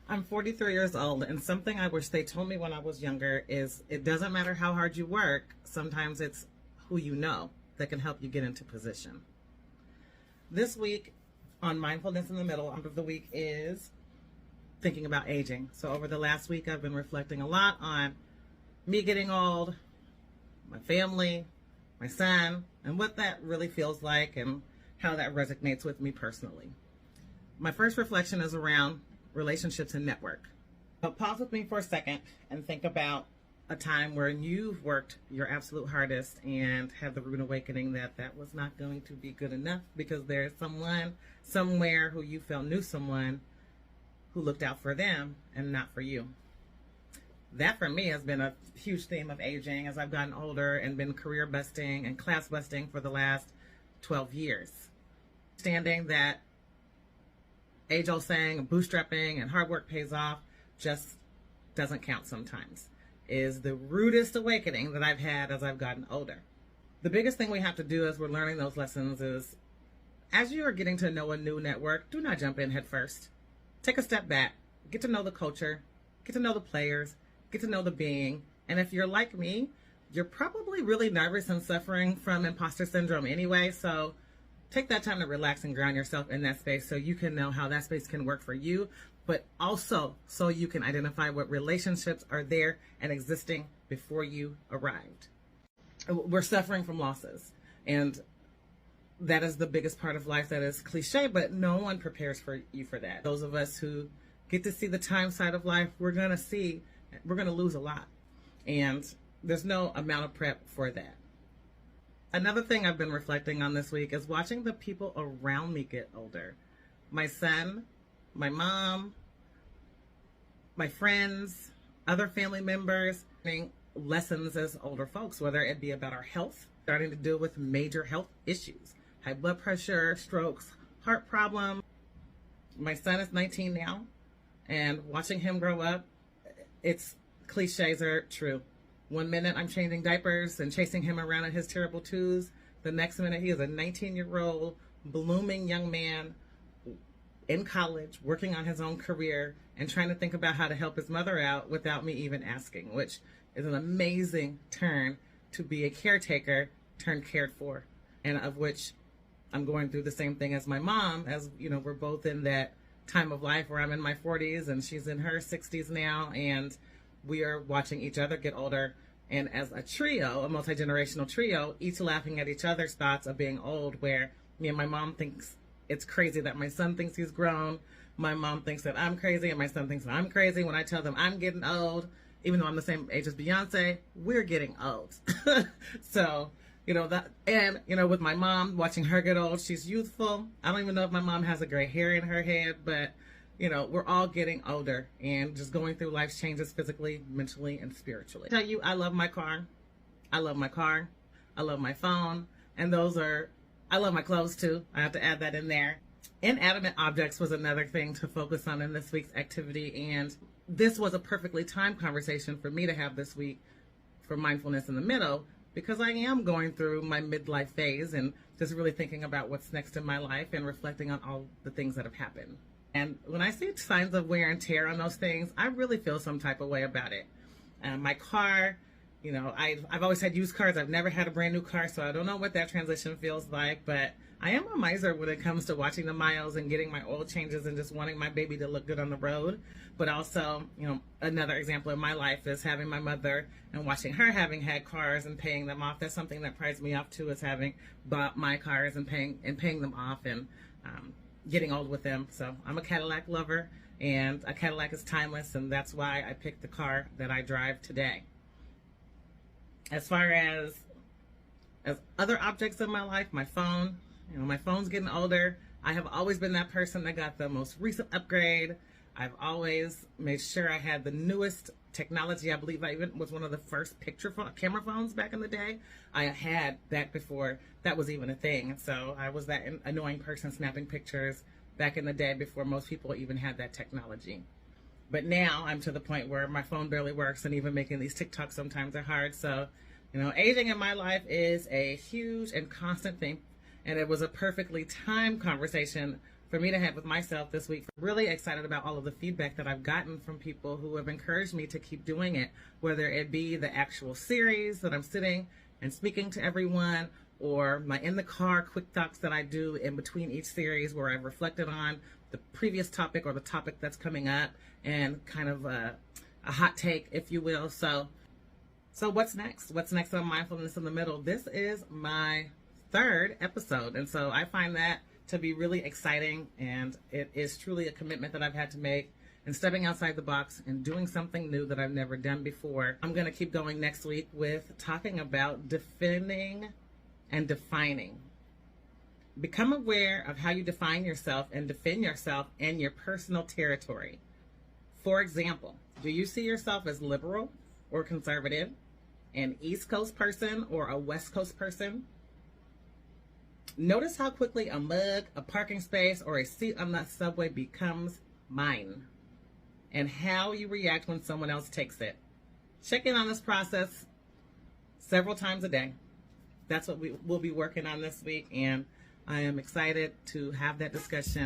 I'm 43 years old, and something I wish they told me when I was younger is it doesn't matter how hard you work, sometimes it's who you know that can help you get into position. This week on Mindfulness in the Middle of the week is thinking about aging. So over the last week, I've been reflecting a lot on me getting old, my family, my son, and what that really feels like and how that resonates with me personally. My first reflection is around relationships and network. So pause with me for a second and think about a time where you've worked your absolute hardest and had the rude awakening that that was not going to be good enough because there's someone somewhere who you felt knew someone who looked out for them and not for you. That for me has been a huge theme of aging as I've gotten older and been career busting and class busting for the last 12 years. Understanding that age-old saying, bootstrapping and hard work pays off just doesn't count sometimes, is the rudest awakening that I've had as I've gotten older. The biggest thing we have to do as we're learning those lessons is, as you are getting to know a new network, do not jump in head first. Take a step back, get to know the culture, get to know the players, get to know the being, and if you're like me, you're probably really nervous and suffering from imposter syndrome anyway, so take that time to relax and ground yourself in that space so you can know how that space can work for you, but also so you can identify what relationships are there and existing before you arrived. We're suffering from losses, and that is the biggest part of life that is cliche, but no one prepares for you for that. Those of us who get to see the time side of life, we're going to lose a lot, and there's no amount of prep for that. Another thing I've been reflecting on this week is watching the people around me get older. My son, my mom, my friends, other family members, lessons as older folks, whether it be about our health, starting to deal with major health issues, high blood pressure, strokes, heart problems. My son is 19 now, and watching him grow up, it's cliches are true. One minute I'm changing diapers and chasing him around in his terrible twos. The next minute he is a 19-year-old blooming young man in college, working on his own career and trying to think about how to help his mother out without me even asking, which is an amazing turn to be a caretaker turned cared for, and of which I'm going through the same thing as my mom, as you know, we're both in that time of life where I'm in my 40s and she's in her 60s now, and we are watching each other get older, and as a trio, a multi-generational trio, each laughing at each other's thoughts of being old, where me and my mom thinks it's crazy that my son thinks he's grown, my mom thinks that I'm crazy, and my son thinks that I'm crazy. When I tell them I'm getting old, even though I'm the same age as Beyonce, we're getting old. So, you know, that, and, you know, with my mom, watching her get old, she's youthful. I don't even know if my mom has a gray hair in her head, but you know, we're all getting older and just going through life's changes physically, mentally, and spiritually. I tell you, I love my car. I love my car. I love my phone. And I love my clothes too. I have to add that in there. Inanimate objects was another thing to focus on in this week's activity. And this was a perfectly timed conversation for me to have this week for Mindfulness in the Middle, because I am going through my midlife phase and just really thinking about what's next in my life and reflecting on all the things that have happened. And when I see signs of wear and tear on those things, I really feel some type of way about it. My car, you know, I've always had used cars. I've never had a brand new car, so I don't know what that transition feels like. But I am a miser when it comes to watching the miles and getting my oil changes and just wanting my baby to look good on the road. But also, you know, another example in my life is having my mother and watching her having had cars and paying them off. That's something that prides me off too, is having bought my cars and paying them off and getting old with them. So I'm a Cadillac lover, and a Cadillac is timeless, and that's why I picked the car that I drive today. As far as other objects in my life, my phone, you know, my phone's getting older. I have always been that person that got the most recent upgrade. I've always made sure I had the newest technology. I believe I even was one of the first camera phones back in the day. I had that before that was even a thing. So I was that annoying person snapping pictures back in the day before most people even had that technology. But now I'm to the point where my phone barely works, and even making these TikToks sometimes are hard. So, you know, aging in my life is a huge and constant thing. And it was a perfectly timed conversation for me to have with myself this week. Really excited about all of the feedback that I've gotten from people who have encouraged me to keep doing it, whether it be the actual series that I'm sitting and speaking to everyone, or my in the car quick thoughts that I do in between each series where I've reflected on the previous topic or the topic that's coming up and kind of a hot take, if you will. So what's next? What's next on Mindfulness in the Middle? This is my third episode, and so I find that to be really exciting, and it is truly a commitment that I've had to make and stepping outside the box and doing something new that I've never done before. I'm going to keep going next week with talking about defending and defining. Become aware of how you define yourself and defend yourself in your personal territory. For example, do you see yourself as liberal or conservative, an East Coast person or a West Coast person? Notice how quickly a mug, a parking space, or a seat on that subway becomes mine, and how you react when someone else takes it. Check in on this process several times a day. That's what we will be working on this week, and I am excited to have that discussion